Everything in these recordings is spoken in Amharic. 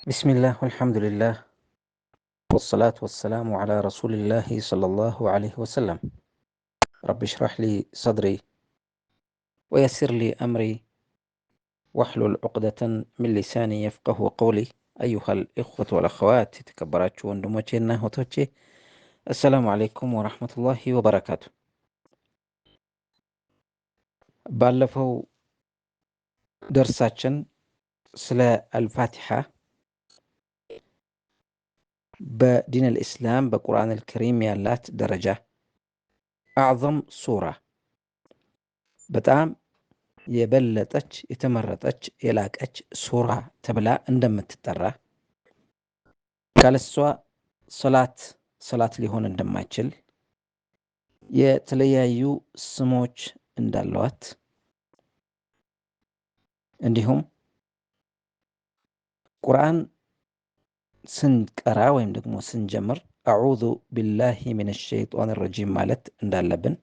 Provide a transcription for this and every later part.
بسم الله والحمد لله والصلاة والسلام على رسول الله صلى الله عليه وسلم. رب اشرح لي صدري ويسر لي أمري واحلل عقدة من لساني يفقه قولي. أيها الإخوة والأخوات تكبراتشو وندموتشينا هوتوتشي، السلام عليكم ورحمة الله وبركاته. ባለፈው ደርሳችን ስለ አልፋቲሓ በዲን الإسلام በቁርአን الكريم ያላት ደረጃ አዕظም ሱራ በጣም የበለጠች የተመረጠች የላቀች ሱራ ተብላ እንደምትጠራ ካለሷ ሰላት ሊሆን እንደማይችል የተለያዩ ስሞች እንዳሏት እንዲሁም ቁርአን ስንቀራ ወይም ደግሞ ስንጀምር አዑዙ ቢላሂ ሚነ ሸይጧን ረጂም ማለት እንዳለብን፣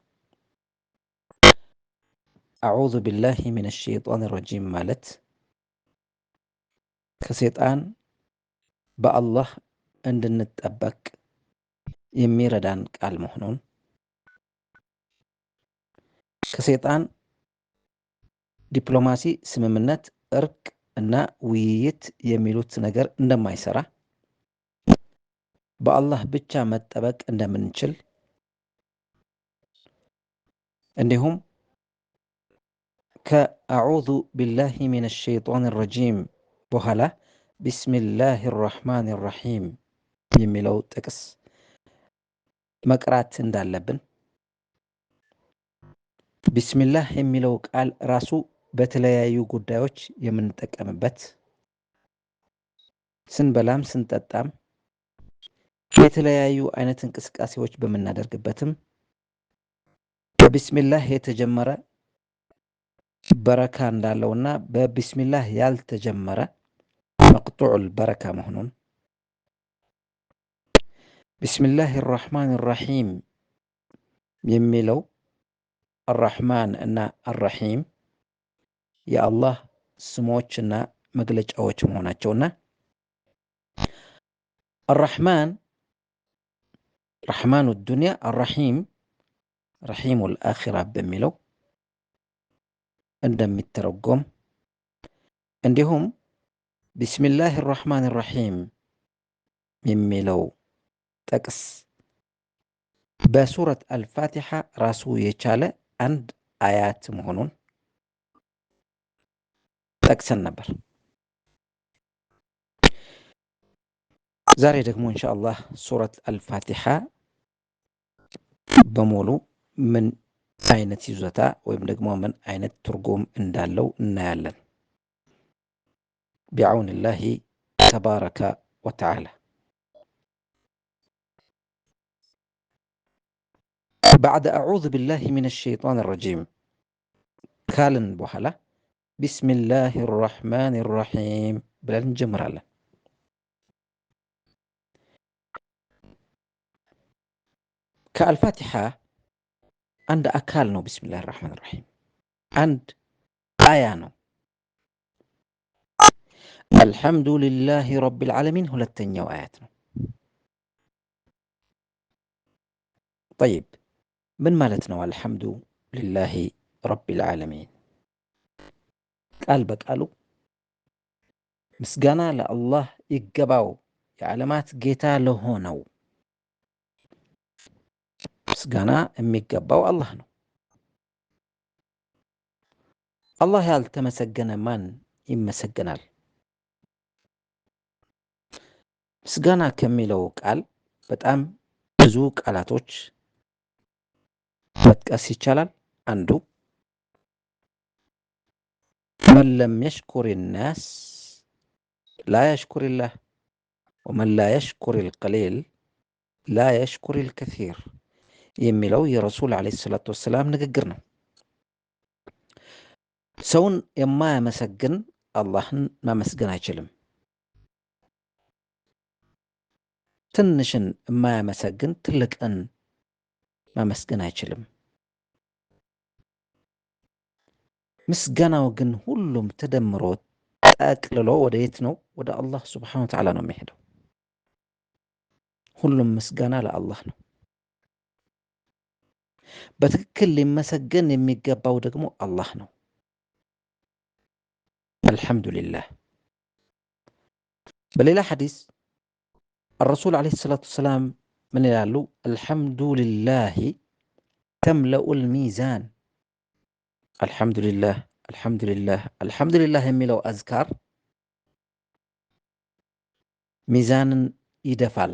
አዑዙ ቢላሂ ሚነ ሸይጧን ረጂም ማለት ከሰይጣን በአላህ እንድንጠበቅ የሚረዳን ቃል መሆኑን፣ ከሰይጣን ዲፕሎማሲ፣ ስምምነት፣ እርቅ እና ውይይት የሚሉት ነገር እንደማይሰራ፣ በአላህ ብቻ መጠበቅ እንደምንችል፣ እንዲሁም ከአዑዙ ቢላሂ ሚነ ሸይጧን ረጂም በኋላ ቢስሚላህ ራሕማን ራሒም የሚለው ጥቅስ መቅራት እንዳለብን፣ ቢስሚላህ የሚለው ቃል ራሱ በተለያዩ ጉዳዮች የምንጠቀምበት፣ ስንበላም ስንጠጣም የተለያዩ አይነት እንቅስቃሴዎች በምናደርግበትም በቢስሚላህ የተጀመረ በረካ እንዳለውና በቢስሚላህ ያልተጀመረ መቅጡዑል በረካ መሆኑን፣ ቢስሚላህ ራሕማን ራሒም የሚለው አራሕማን እና አራሒም የአላህ ስሞችና መግለጫዎች መሆናቸውና አራሕማን ረሕማኑ ዱንያ፣ አራሒም ረሒሙል አኺራ በሚለው እንደሚተረጎም፣ እንዲሁም ቢስሚላህ ራሕማን ራሒም የሚለው ጥቅስ በሱረት አልፋቲሓ ራሱ የቻለ አንድ አያት መሆኑን ጠቅሰን ነበር። ዛሬ ደግሞ ኢንሻአላህ ሱረት አልፋቲሓ በሙሉ ምን አይነት ይዞታ ወይም ደግሞ ምን አይነት ትርጉም እንዳለው እናያለን ቢዐውኒላሂ ተባረከ ወተዓላ። بعد أعوذ بالله من الشيطان الرجيم ካልን በኋላ ቢስሚላህ الرحمن الرحيم ብለን እንጀምራለን። ከአልፋቲሓ አንድ አካል ነው ቢስሚላህ الرحمن الرحيم፣ አንድ አያ ነው። አልሐምዱሊላህ ረቢል ዓለሚን ሁለተኛው አያት ነው። ጠይብ ምን ማለት ነው አልሐምዱሊላህ ረቢል ዓለሚን? ቃል በቃሉ ምስጋና ለአላህ ይገባው የዓለማት ጌታ ለሆነው ምስጋና የሚገባው አላህ ነው። አላህ ያልተመሰገነ ማን ይመሰገናል? ምስጋና ከሚለው ቃል በጣም ብዙ ቃላቶች መጥቀስ ይቻላል። አንዱ መን ለም የሽኩር ናስ ላ የሽኩሪላህ ወመን ላ የሽኩር ልቀሊል ላ የሽኩር ልከሲር የሚለው የረሱል ዓለይሂ ሰላቱ ወሰላም ንግግር ነው። ሰውን የማያመሰግን አላህን ማመስገን አይችልም። ትንሽን የማያመሰግን ትልቅን ማመስገን አይችልም። ምስጋናው ግን ሁሉም ተደምሮ ጠቅልሎ ወደ የት ነው? ወደ አላህ ሱብሓነሁ ወተዓላ ነው የሚሄደው። ሁሉም ምስጋና ለአላህ ነው። በትክክል ሊመሰገን የሚገባው ደግሞ አላህ ነው። አልሐምዱሊላህ። በሌላ ሐዲስ الرسول عليه الصلاة والسلام من يقول الحمد لله تملأ الميزان. الحمد لله الحمد لله الحمد لله የሚለው አዝካር ሚዛንን ይደፋል፣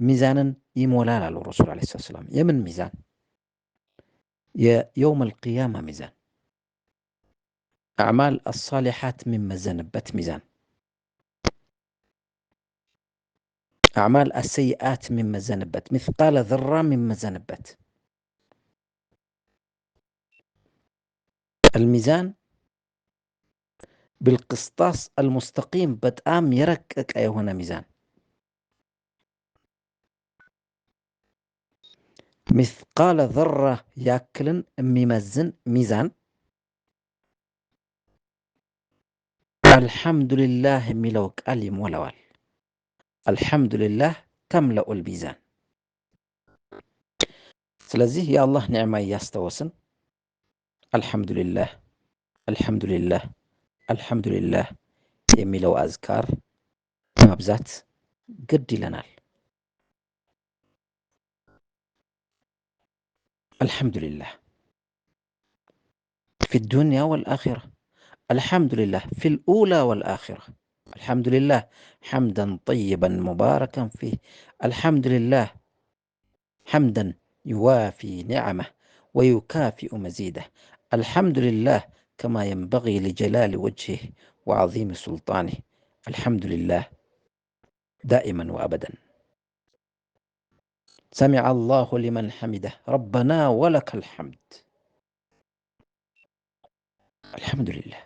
ሚዛንን ይሞላል አሉ ረሱል ዓለይሂ ሰላም። የምን ሚዛን? የየውም አልቂያማ ሚዛን፣ አዕማል አሳሊሓት የሚመዘንበት ሚዛን፣ አዕማል አሰይአት የሚመዘንበት፣ ሚስቃለ ዘራ የሚመዘንበት። አልሚዛን بالقسطاس المستقيم በጣም የረቀቀ የሆነ ሚዛን مثقال ذرة ያክልን የሚመዝን ሚዛን አልሐምዱሊላህ የሚለው ቃል ይሞላዋል። አልሐምዱሊላህ ተምለኡ ልሚዛን። ስለዚህ የአላህ ኒዕማ እያስታወስን አልሐምዱሊላህ አልሐምዱሊላህ አልሐምዱሊላህ የሚለው አዝካር ማብዛት ግድ ይለናል። አልሐምዱሊላህ ፊ ዱንያ ወልአኺራ፣ አልሐምዱሊላህ ፊ ልኡላ ወልአኺራ። አልሐምዱሊላህ ሐምደን ጠይበን ሙባረከን ፊህ። አልሐምዱሊላህ ሐምደን ዩዋፊ ኒዕመህ ወዩካፊኡ መዚደህ። አልሐምዱሊላህ كما ينبغي لجلال وجهه وعظيم سلطانه. الحمد لله دائما وأبدا. سمع الله لمن حمده ربنا ولك الحمد. الحمد لله.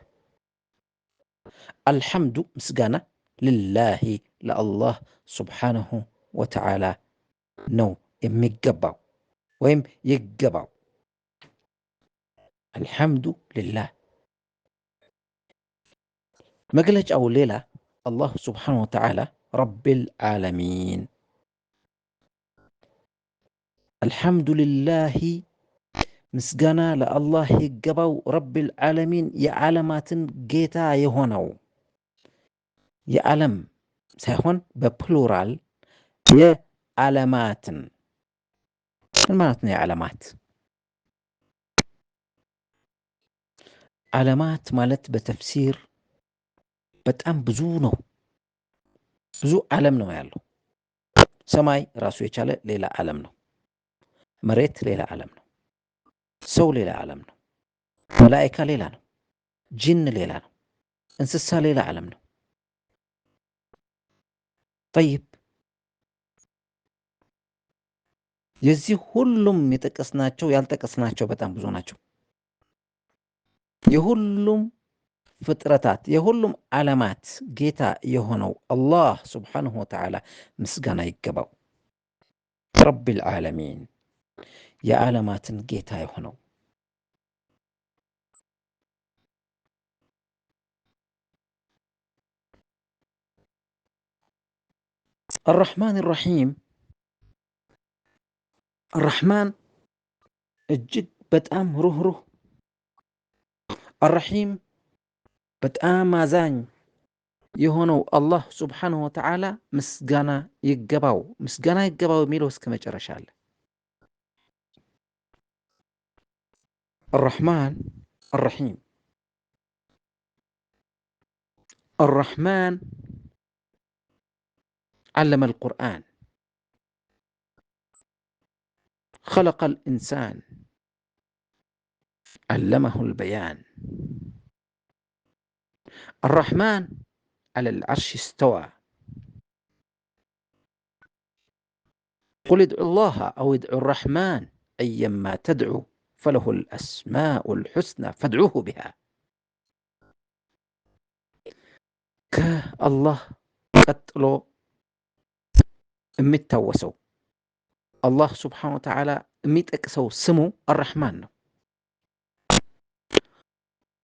الحمد مسجانة لله لله سبحانه وتعالى نو يمجبع ويم يجبع. الحمد لله. مجلج أو ليلة الله سبحانه وتعالى رب العالمين. الحمد لله مسجنا لله يجبو رب العالمين يعلمات جيتا يهونو يعلم سيهون ببلورال يعلمات. المعنى يعلمات، علامات مالت بتفسير በጣም ብዙ ነው። ብዙ ዓለም ነው ያለው። ሰማይ ራሱ የቻለ ሌላ ዓለም ነው። መሬት ሌላ ዓለም ነው። ሰው ሌላ ዓለም ነው። መላእክት ሌላ ነው። ጂን ሌላ ነው። እንስሳ ሌላ ዓለም ነው። طيب የዚህ ሁሉም የጠቀስናቸው ያልጠቀስናቸው በጣም ብዙ ናቸው። የሁሉም ፍጥረታት የሁሉም ዓለማት ጌታ የሆነው አላህ ሱብሓነሁ ወተዓላ ምስጋና ይገባው። ረቢል ዓለሚን የዓለማትን ጌታ የሆነው አርረሕማን ራሒም። አርረሕማን እጅግ በጣም ሩህሩህ፣ አርረሒም በጣም አዛኝ የሆነው አላህ ሱብሓነሁ ወተዓላ ምስጋና ይገባው። ምስጋና ይገባው የሚለው እስከ መጨረሻ አለ። الرحمن الرحيم. الرحمن علم القرآن، خلق الإنسان، علمه البيان. الرحمن على العرش استوى. قل ادعوا الله أو ادعوا الرحمن أيما تدعو فله الأسماء الحسنى فادعوه بها. كالله قتلو امتوسو الله سبحانه وتعالى امتكسو سمو الرحمن.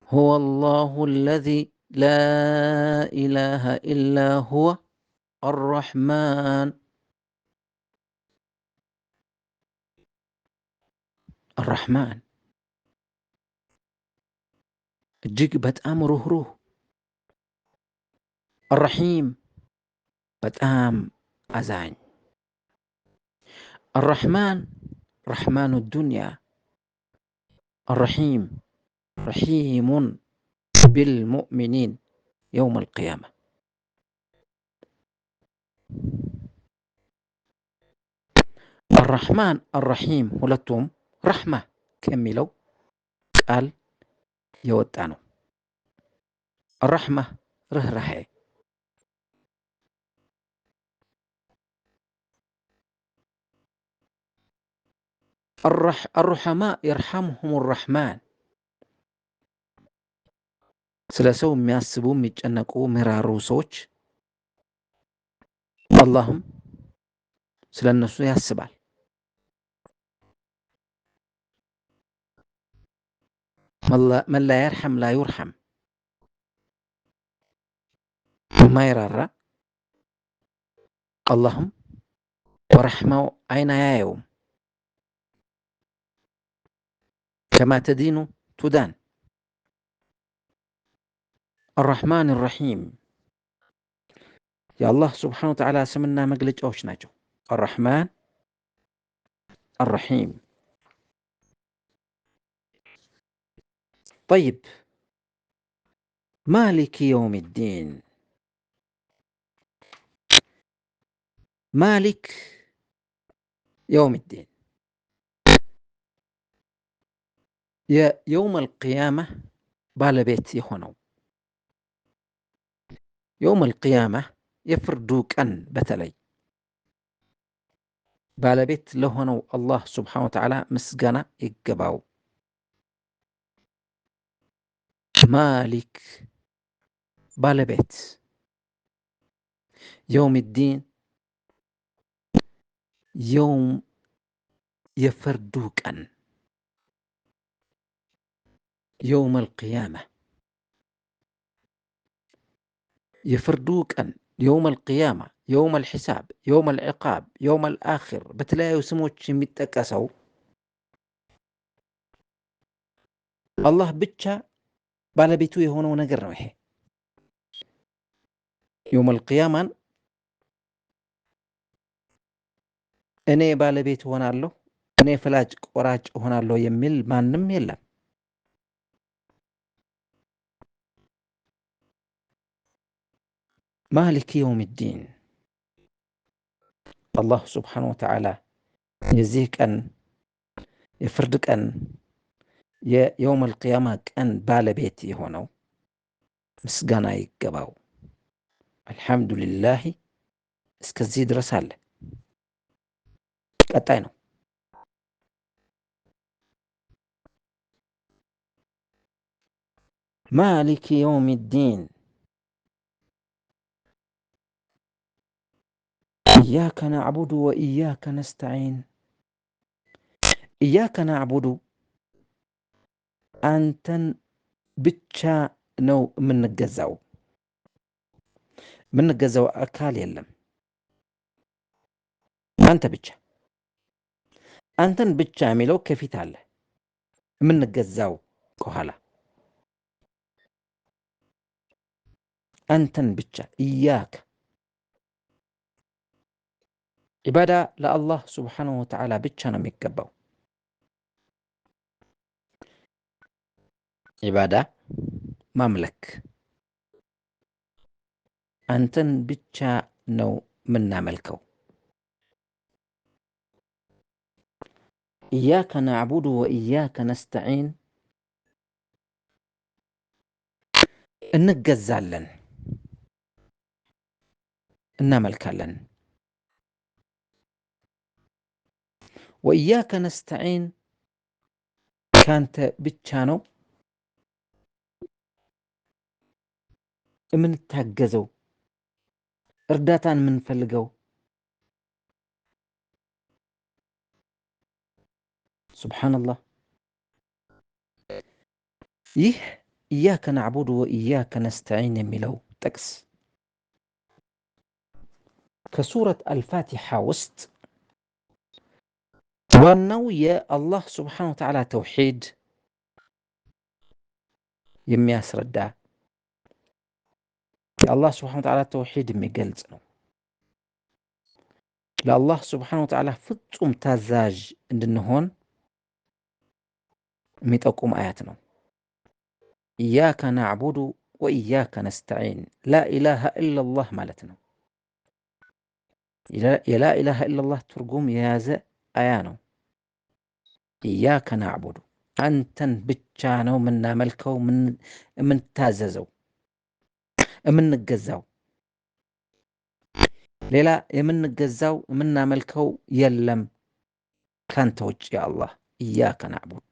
هو الله الذي لا إله إلا هو الرحمن الرحمن እጅግ በጣም ሩህሩህ الرحيم በጣም አዛኝ الرحمن رحمن الدنيا الرحيم رحيم بالمؤمنين يوم القيامة الرحمن الرحيم ሁለቱም رحمة ከሚለው ቃል የወጣ ነው الرحمة ርህራሄ الرحماء يرحمهم الرحمن ስለ ሰው የሚያስቡ የሚጨነቁ ምራሩ ሰዎች አላህም ስለ እነሱ ያስባል من لا يرحم لا يرحم ما يرى اللهم ورحمه أين يوم كما تدين تدان الرحمن الرحيم يا الله سبحانه وتعالى سمنا مقلج أوش ناجو الرحمن الرحيم طيب مالك يوم الدين مالك يوم الدين يوم القيامة بالبيت يخونو يوم القيامة يفردوك أن بتلي بالبيت لهونو الله سبحانه وتعالى مسجنا يقباو مالك بالبيت يوم الدين يوم يفردوك أن يوم القيامة يفردوك أن يوم القيامة يوم الحساب يوم العقاب يوم الآخر بتلاقي سموش متكسو الله بتشا بالبيتو يهونو نقر نوحي يوم القيامة أنا بالبيت هنا له أنا فلاج قراج هنا له يمل ما نم يلا مالك يوم الدين الله سبحانه وتعالى يزيك أن يفردك أن يوم القيامة أن بالبيتي هنا مسجنا يقباو الحمد لله اسكزي درسال قطعنا مالك يوم الدين إياك نعبد وإياك نستعين إياك نعبد أنتن بتشا نو من الجزاو أكال يلم أنت بتشا أنتن بتشا ميلو كيفي تعالى من الجزاو كهلا أنتن بتشا إياك عبادة لله سبحانه وتعالى بتشا نميكباو عبادة مملك أنتن بتشا نو من ملكو إياك نعبد وإياك نستعين እንገዛለን እናመልካለን وإياك نستعين ካንተ ብቻ ነው የምንታገዘው እርዳታን የምንፈልገው ሱብሃንአላህ ይህ ኢያከ ናዕቡዱ ወኢያከ ነስተዒን የሚለው ጥቅስ ከሱረት አልፋቲሓ ውስጥ ዋናው የአላህ ስብሓን ወተዓላ ተውሒድ የሚያስረዳ የአላህ ስብሓን ወተዓላ ተውሒድ የሚገልጽ ነው። ለአላህ ስብሓን ወተዓላ ፍጹም ታዛዥ እንድንሆን የሚጠቁም አያት ነው። ኢያከ ናዕቡዱ ወኢያከ ነስተዒን ላኢላሃ ኢላላህ ማለት ነው። የላኢላሃ ኢላላህ ትርጉም የያዘ አያ ነው። ኢያከ ናዕቡዱ አንተን ብቻ ነው የምናመልከው፣ የምንታዘዘው፣ የምንገዛው። ሌላ የምንገዛው የምናመልከው የለም ካንተ ውጭ ያ አላህ። ኢያከ ናዕቡድ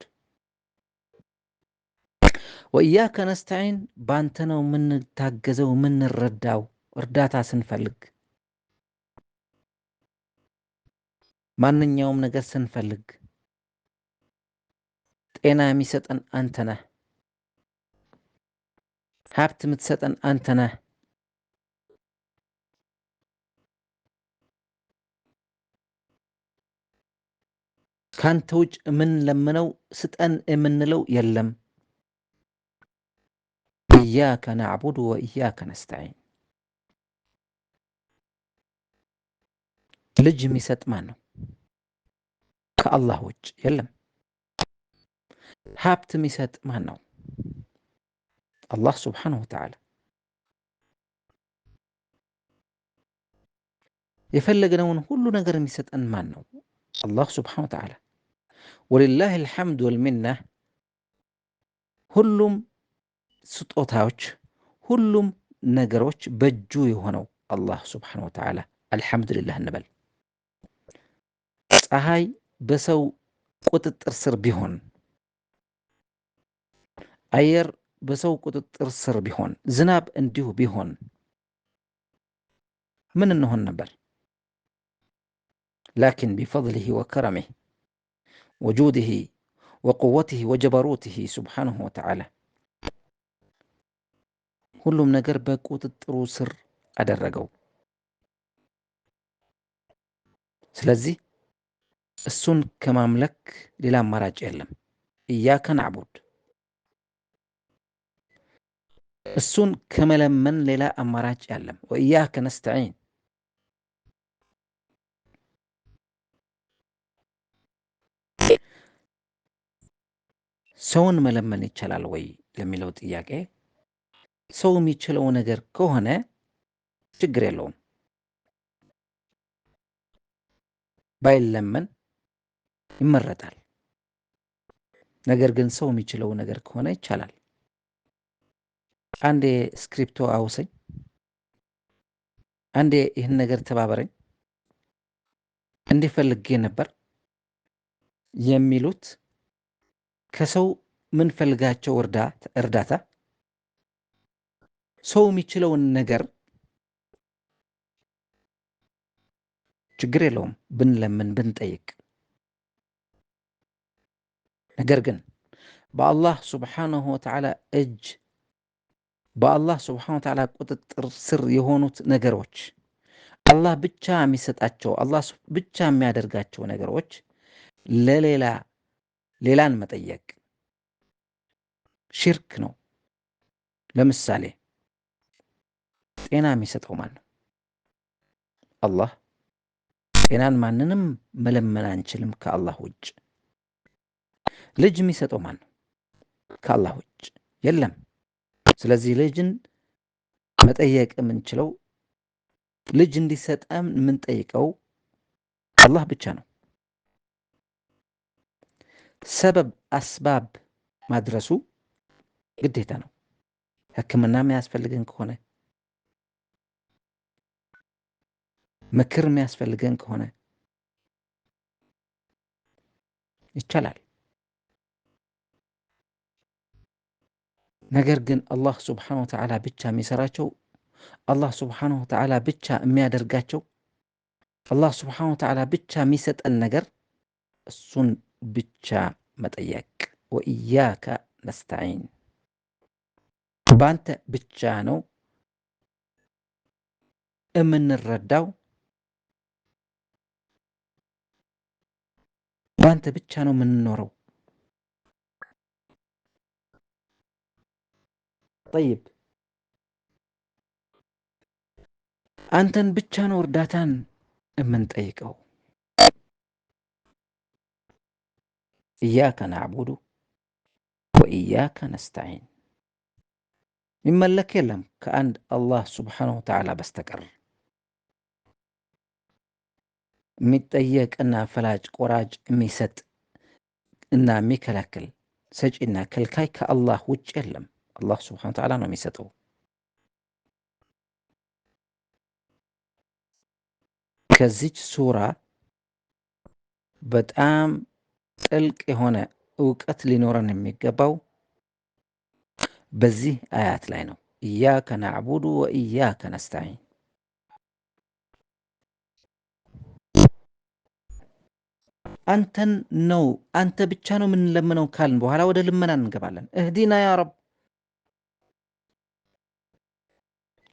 ወኢያከ ነስተዒን በአንተ ነው የምንታገዘው፣ የምንረዳው እርዳታ ስንፈልግ፣ ማንኛውም ነገር ስንፈልግ። ጤና የሚሰጠን አንተ ነህ። ሀብት የምትሰጠን አንተ ነህ። ካንተ ውጭ የምንለምነው ስጠን የምንለው የለም። ኢያከ ናዕቡዱ ወኢያከ ነስተዒን። ልጅ የሚሰጥ ማን ነው? ከአላህ ውጭ የለም። ሀብት የሚሰጥ ማን ነው? አላህ ስብሓነሁ ወተዓላ። የፈለግነውን ሁሉ ነገር የሚሰጠን ማን ነው? አላህ ስብሓነሁ ወተዓላ። ወሊላህ አልሐምድ ወልሚና። ሁሉም ስጦታዎች፣ ሁሉም ነገሮች በእጁ የሆነው አላህ ስብሓነሁ ወተዓላ አልሐምዱሊላህ እንበል። ፀሐይ በሰው ቁጥጥር ስር ቢሆን፣ አየር በሰው ቁጥጥር ስር ቢሆን፣ ዝናብ እንዲሁ ቢሆን ምን እንሆን ነበር? ላኪን ቢፈድሊሂ ወከረሚህ ወጁዲሂ ወቁወቲሂ ወጀበሩቲሂ ሱብሓነሁ ወተዓላ ሁሉም ነገር በቁጥጥሩ ስር አደረገው። ስለዚህ እሱን ከማምለክ ሌላ አማራጭ የለም። ኢያከ ናዕቡድ፣ እሱን ከመለመን ሌላ አማራጭ የለም። ወኢያከ ነስተዒን፣ ሰውን መለመን ይቻላል ወይ ለሚለው ጥያቄ ሰው የሚችለው ነገር ከሆነ ችግር የለውም፣ ባይለመን ይመረጣል። ነገር ግን ሰው የሚችለው ነገር ከሆነ ይቻላል። አንዴ ስክሪፕቶ አውሰኝ፣ አንዴ ይህን ነገር ተባበረኝ፣ እንዲፈልጌ ነበር የሚሉት ከሰው ምንፈልጋቸው እርዳታ ሰው የሚችለውን ነገር ችግር የለውም ብንለምን ብንጠይቅ። ነገር ግን በአላህ ስብሓነሁ ወተዓላ እጅ በአላህ ስብሓነሁ ወተዓላ ቁጥጥር ስር የሆኑት ነገሮች አላህ ብቻ የሚሰጣቸው አላህ ብቻ የሚያደርጋቸው ነገሮች ሌላን መጠየቅ ሽርክ ነው። ለምሳሌ ጤና የሚሰጠው ማን ነው? አላህ። ጤናን ማንንም መለመን አንችልም ከአላህ ውጭ። ልጅ የሚሰጠው ማን ነው? ከአላህ ውጭ የለም። ስለዚህ ልጅን መጠየቅ የምንችለው ልጅ እንዲሰጠን የምንጠይቀው አላህ ብቻ ነው። ሰበብ አስባብ ማድረሱ ግዴታ ነው። ሕክምና የሚያስፈልገን ከሆነ፣ ምክር የሚያስፈልገን ከሆነ ይቻላል። ነገር ግን አላህ ስብሓነሁ ወተዓላ ብቻ የሚሰራቸው፣ አላህ ስብሓነሁ ወተዓላ ብቻ የሚያደርጋቸው፣ አላህ ስብሓነሁ ወተዓላ ብቻ የሚሰጠን ነገር እሱን ብቻ መጠየቅ። ወኢያከ ነስተዒን። በአንተ ብቻ ነው የምንረዳው፣ በአንተ ብቻ ነው የምንኖረው። ጠይብ አንተን ብቻ ነው እርዳታን የምንጠይቀው። ኢያከ ናዕቡዱ ወኢያከ ነስተዒን። የሚመለክ የለም ከአንድ አላህ ስብሓነሁ ወተዓላ በስተቀር። የሚጠየቅና ፈላጭ ቆራጭ የሚሰጥ እና የሚከለክል ሰጪና ከልካይ ከአላህ ውጭ የለም። አላህ ስብሓነሁ ወተዓላ ነው የሚሰጠው። ከዚች ሱራ በጣም ጥልቅ የሆነ እውቀት ሊኖረን የሚገባው በዚህ አያት ላይ ነው። ኢያከ ናዕቡዱ ወኢያከ ነስተዒን። አንተን ነው አንተ ብቻ ነው የምንለምነው ካልን በኋላ ወደ ልመና እንገባለን። እህዲና ያ ረብ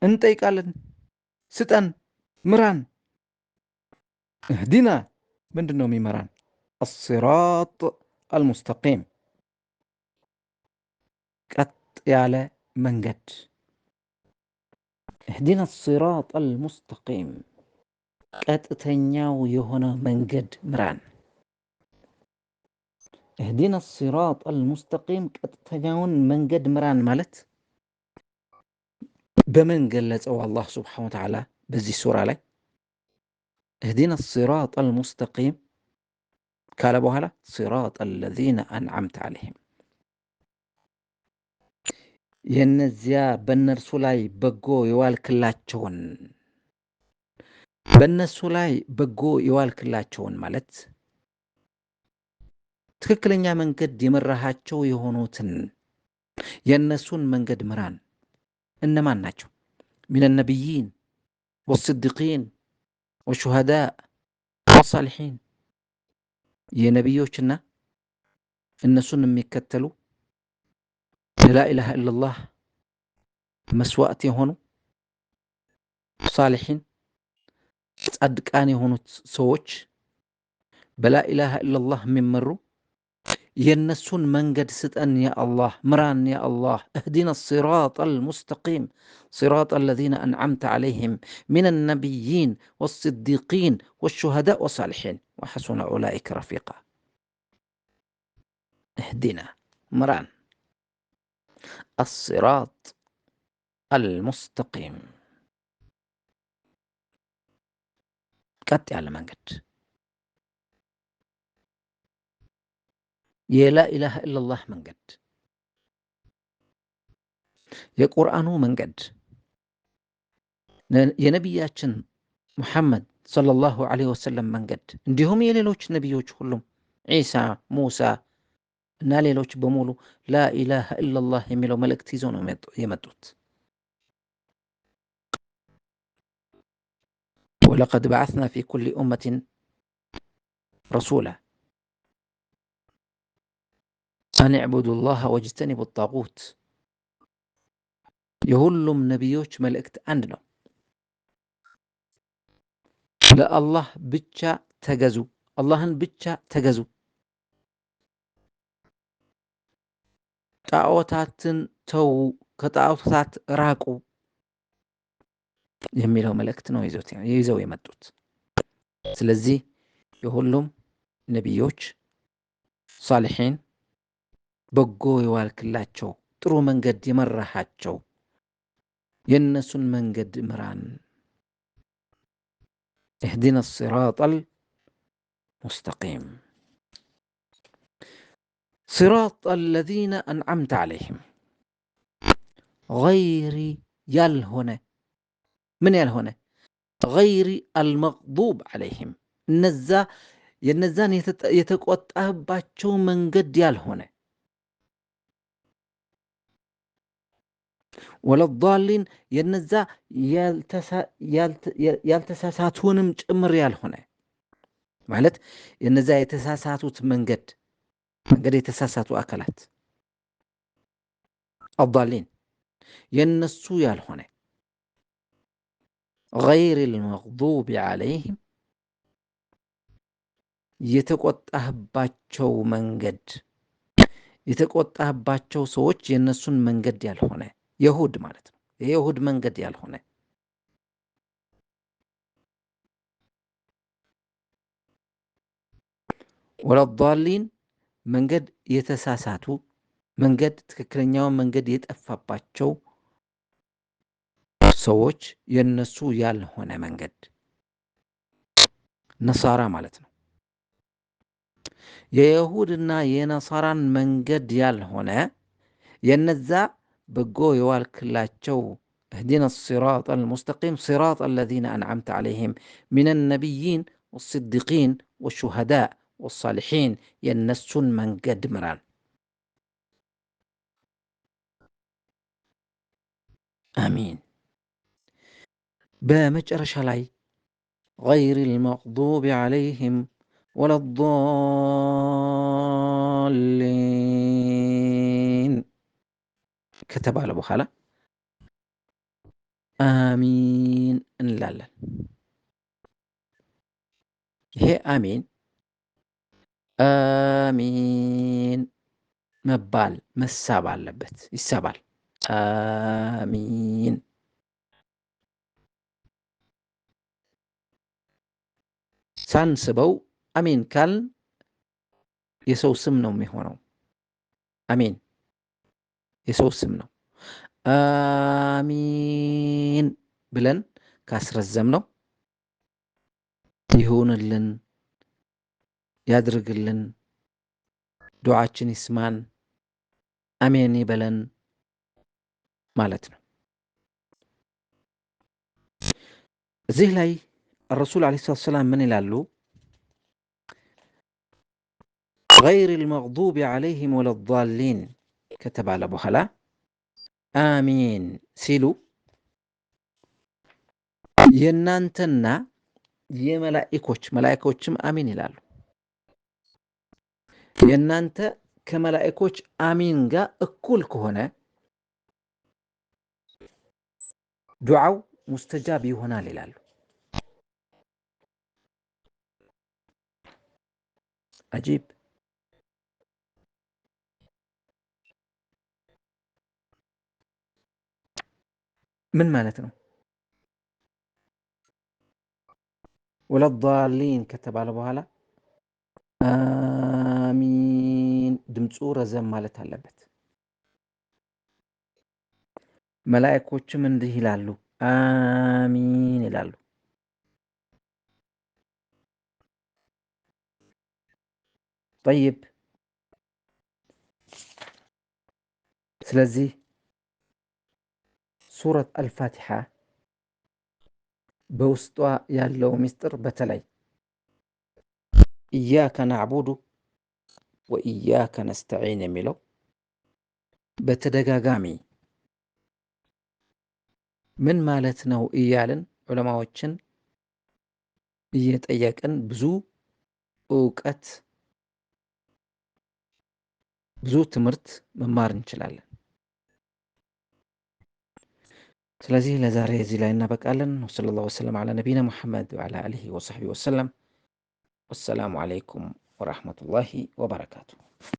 እንጠይቃለን። ስጠን፣ ምራን። እህዲና ምንድን ነው የሚመራን? አሲራጥ አልሙስተቂም፣ ቀጥ ያለ መንገድ። እህዲና አሲራጥ አልሙስተቂም፣ ቀጥተኛው የሆነ መንገድ ምራን። እህዲና አሲራጥ አልሙስተቂም፣ ቀጥተኛውን መንገድ ምራን ማለት በምን ገለጸው አላህ ስብሓነሁ ወተዓላ በዚህ ሱራ ላይ? እህዲና አሲራጥ አልሙስተቂም ካለ በኋላ ሲራጥ አለዚነ አንዓምተ ዓለይሂም፣ የነዚያ በእነርሱ ላይ በጎ የዋልክላቸውን። በእነሱ ላይ በጎ የዋልክላቸውን ማለት ትክክለኛ መንገድ የመራሃቸው የሆኑትን የእነሱን መንገድ ምራን። እነማን ናቸው? ሚነ ነቢይን ወስዲቂን ወሹሃዳ ወሳሊሒን፣ የነቢዮችና እነሱን የሚከተሉ ለላኢላሃ ኢለላህ መስዋዕት የሆኑ ሳሊሒን ጻድቃን የሆኑት ሰዎች በላኢላሃ ኢለላህ የሚመሩ የነሱን መንገድ ስጠን ያ አላህ፣ ምራን ያ አላህ። እህዲና ሲራጥ አልሙስተቂም ሲራጥ አለዚነ አንዓምተ ዓለይሂም ሚነ ነቢይን ወስዲቂን ወሹሃዳ ወሳሊሒን ወሐሱነ ኡላኢከ ረፊቃ። እህዲና ምራን፣ አሲራጥ አልሙስተቂም ቀጥ ያለ መንገድ፣ የላኢላሃ ኢለላህ መንገድ፣ የቁርአኑ መንገድ፣ የነቢያችን ሙሐመድ ሰለላሁ ዐለይሂ ወሰለም መንገድ፣ እንዲሁም የሌሎች ነቢዮች ሁሉም ዒሳ፣ ሙሳ እና ሌሎች በሙሉ ላኢላሃ ኢለላህ የሚለው መልእክት ይዘው ነው የመጡት። ወለቀድ በዐስና ፊ ኩሊ ኡመትን ረሱላ አን ዕቡዱ ላህ ወጅተኒቡ ጣጉት። የሁሉም ነቢዮች መልእክት አንድ ነው። ለአላህ ብቻ ተገዙ፣ አላህን ብቻ ተገዙ፣ ጣዖታትን ተዉ፣ ከጣዖታት ራቁ የሚለው መልእክት ነው ይዘው የመጡት። ስለዚህ የሁሉም ነቢዮች ሳሊሒን በጎ የዋልክላቸው ጥሩ መንገድ የመራሃቸው የእነሱን መንገድ ምራን። እህዲና ሲራጥ አልሙስተቂም ሲራጥ አለዚነ አንዓምተ ዓለይሂም፣ ገይሪ ያልሆነ ምን ያልሆነ? ገይሪ አልመግዱብ ዓለይሂም፣ እነዛ የነዛን የተቆጣባቸው መንገድ ያልሆነ፣ ወለዳሊን የነዛ ያልተሳሳቱንም ጭምር ያልሆነ ማለት የነዛ የተሳሳቱት መንገድ የተሳሳቱ አካላት አዳሊን የነሱ ያልሆነ ገይሪል መግዱቢ ዐለይሂም የተቆጣህባቸው መንገድ የተቆጣህባቸው ሰዎች የነሱን መንገድ ያልሆነ የሁድ ማለት ነው። የይሁድ መንገድ ያልሆነ ወለዷሊን መንገድ የተሳሳቱ መንገድ ትክክለኛውን መንገድ የጠፋባቸው ሰዎች የነሱ ያልሆነ መንገድ ነሳራ ማለት ነው። የይሁድና የነሳራን መንገድ ያልሆነ የነዛ በጎ የዋልክላቸው اهدنا الصراط المستقيم صراط الذين أنعمت عليهم من النبيين والصديقين والشهداء والصالحين የነሱን መንገድ ምራን። አሚን። በመጨረሻ ላይ غير المغضوب عليهم ولا الضالين ከተባለ በኋላ አሚን እንላለን። ይሄ አሚን አሚን መባል መሳብ አለበት፣ ይሳባል። አሚን ሳንስበው አሚን ካልን የሰው ስም ነው የሚሆነው። አሚን የሰው ስም ነው። አሚን ብለን ካስረዘም ነው ይሁንልን፣ ያድርግልን፣ ዱዓችን ይስማን፣ አሜን ይበለን ማለት ነው። እዚህ ላይ الرسول عليه الصلاة والسلام من ይላሉ? غير المغضوب عليهم ولا الضالين ከተባለ በኋላ አሚን ሲሉ የናንተና መላእክቶችም አሚን ይላሉ። የናንተ ከመላእክቶች አሚን ጋር እኩል ከሆነ ዱዓው ሙስተጃብ ይሆናል ይላሉ። አጂብ። ምን ማለት ነው? ወለዷሊን ከተባለ በኋላ አሚን ድምፁ ረዘም ማለት አለበት። መላእክቶችም እንዲህ ይላሉ፣ አሚን ይላሉ። ጠይብ። ስለዚህ ሱረት አልፋቲሓ በውስጧ ያለው ምስጢር በተለይ ኢያከ ናዕቡዱ ወኢያከ ነስተዒን የሚለው በተደጋጋሚ ምን ማለት ነው እያልን ዑለማዎችን እየጠየቅን ብዙ እውቀት ብዙ ትምህርት መማር እንችላለን። ስለዚህ ለዛሬ እዚህ ላይ እናበቃለን። ወሰለላሁ ወሰለም ዐላ ነቢይና ሙሐመድ ወዐላ አሊሂ ወሰሕቢሂ ወሰለም። ወሰላሙ ዐለይኩም ወረሕመቱላሂ ወበረካቱ።